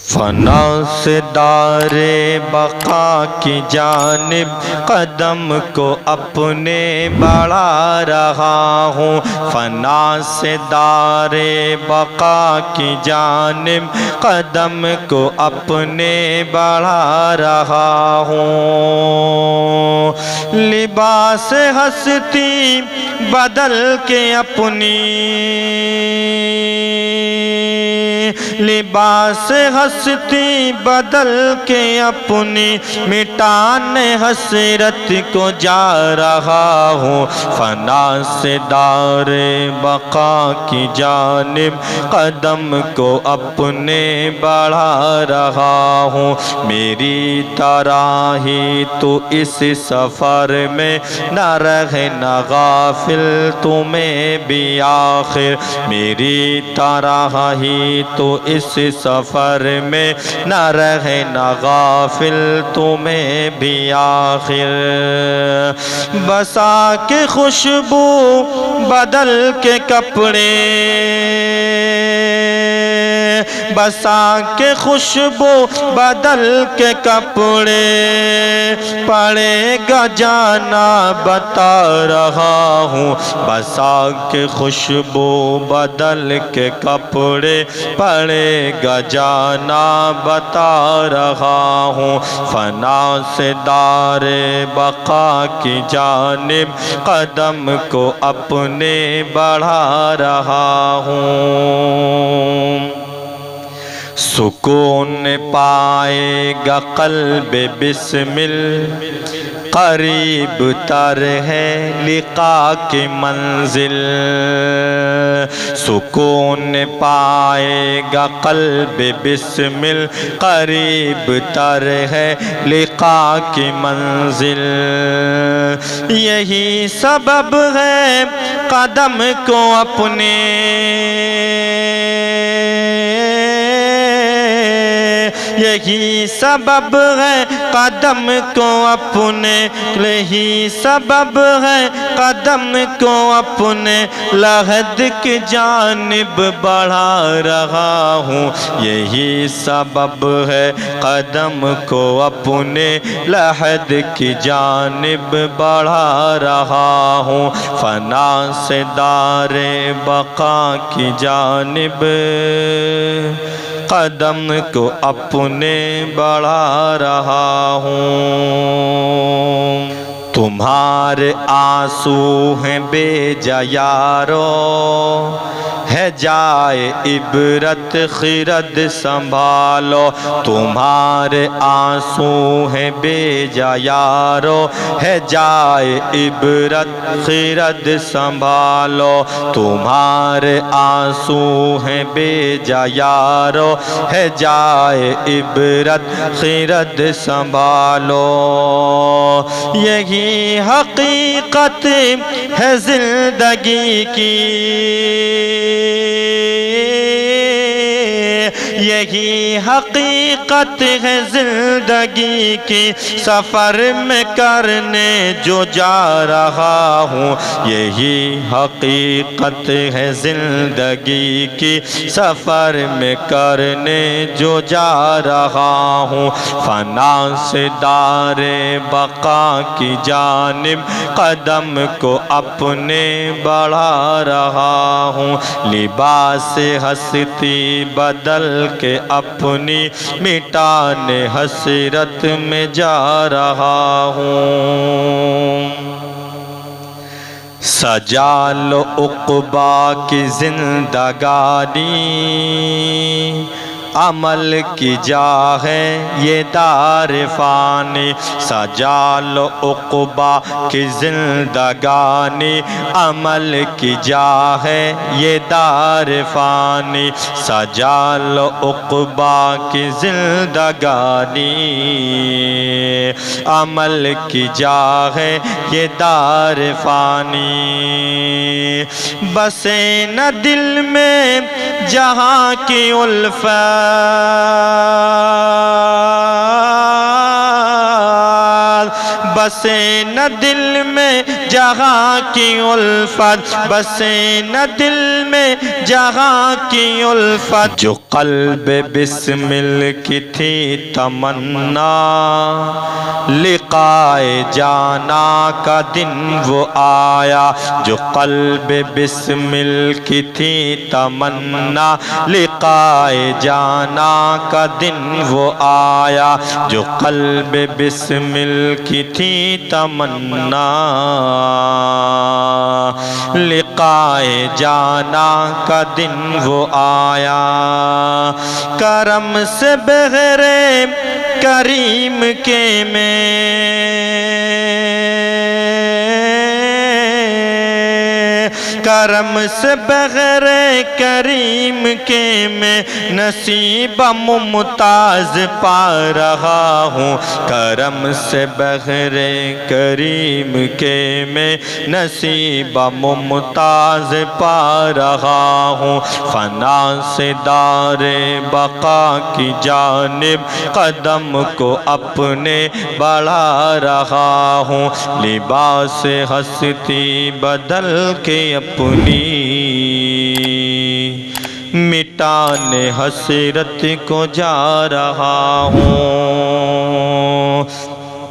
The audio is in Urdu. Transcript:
فنا سے دار بقا کی جانب قدم کو اپنے بڑھا رہا ہوں، فنا سے دار بقا کی جانب قدم کو اپنے بڑھا رہا ہوں، لباس ہستی بدل کے اپنی، لباس ہستی بدل کے اپنی مٹانے حسرت کو جا رہا ہوں، فنا سے دار بقا کی جانب قدم کو اپنے بڑھا رہا ہوں، میری طرح ہی تو اس سفر میں نہ رہنا غافل تمہیں بھی آخر، میری طرح ہی تو اس سفر میں نہ رہنا غافل تمہیں بھی آخر، بسا کے خوشبو بدل کے کپڑے، بسا کے خوشبو بدل کے کپڑے، پڑے گا جانا بتا رہا ہوں، بسا کے خوشبو بدل کے کپڑے، پڑے گا جانا بتا رہا ہوں، فنا سے دار بقا کی جانب قدم کو اپنے بڑھا رہا ہوں، سکون پائے گا قلب بسمل، قریب تر ہے لقا کی منزل، سکون پائے گا قلب بسمل، قریب تر ہے لقا کی منزل، یہی سبب ہے قدم کو اپنے، یہی سبب ہے قدم کو اپنے، یہی سبب ہے قدم کو اپنے لحد کی جانب بڑھا رہا ہوں، یہی سبب ہے قدم کو اپنے لحد کی جانب بڑھا رہا ہوں، فنا سے دار بقا کی جانب قدم کو اپنے بڑھا رہا ہوں، تمہارے آنسو ہیں بے جا یارو، ہے جائے عبرت خرد سنبھالو، تمہارے آنسو ہیں بے جا یارو، ہے جائے عبرت خرد سنبھالو، تمہارے آنسو ہیں بے جا یارو، ہے جائے عبرت خرد سنبھالو، یہی حقیقت ہے زندگی کی، یہی حقیقت ہے زندگی کی، سفر میں کرنے جو جا رہا ہوں، یہی حقیقت ہے زندگی کی، سفر میں کرنے جو جا رہا ہوں، فنا سے دار بقا کی جانب قدم کو اپنے بڑھا رہا ہوں، لباس ہستی بدل کہ اپنی مٹانے حسرت میں جا رہا ہوں، سجا لو عقبا کی زندگانی، عمل کی جا ہے یہ دار فانی، سجا لو عقبا کی زندگانی، عمل کی جا ہے یہ دار فانی، سجا لو عقبا کی زندگانی، عمل کی جا ہے یہ دار فانی، بسے نہ دل میں جہاں کی الفت، بسے نہ دل میں جہاں کی الفت، بسے نہ دل میں جہاں کی الفت، جو قلب بسمل کی تھی تمنا، لقائے جانا کا دن وہ آیا، جو قلب بسمل کی تھی تمنا، لقائے جانا کا دن وہ آیا، جو قلب بسمل کی تھی تمنا، لقائے جانا کا دن وہ آیا۔ کرم سے بغیر کریم کے کرم سے بغیر کریم کے میں نصیب ممتاز پا رہا ہوں، کرم سے بغیر کریم کے میں نصیب ممتاز پا رہا ہوں، فنا سے دار بقا کی جانب قدم کو اپنے بڑھا رہا ہوں، لباس ہستی بدل کے اپنی مٹانے حسرت کو جا رہا ہوں۔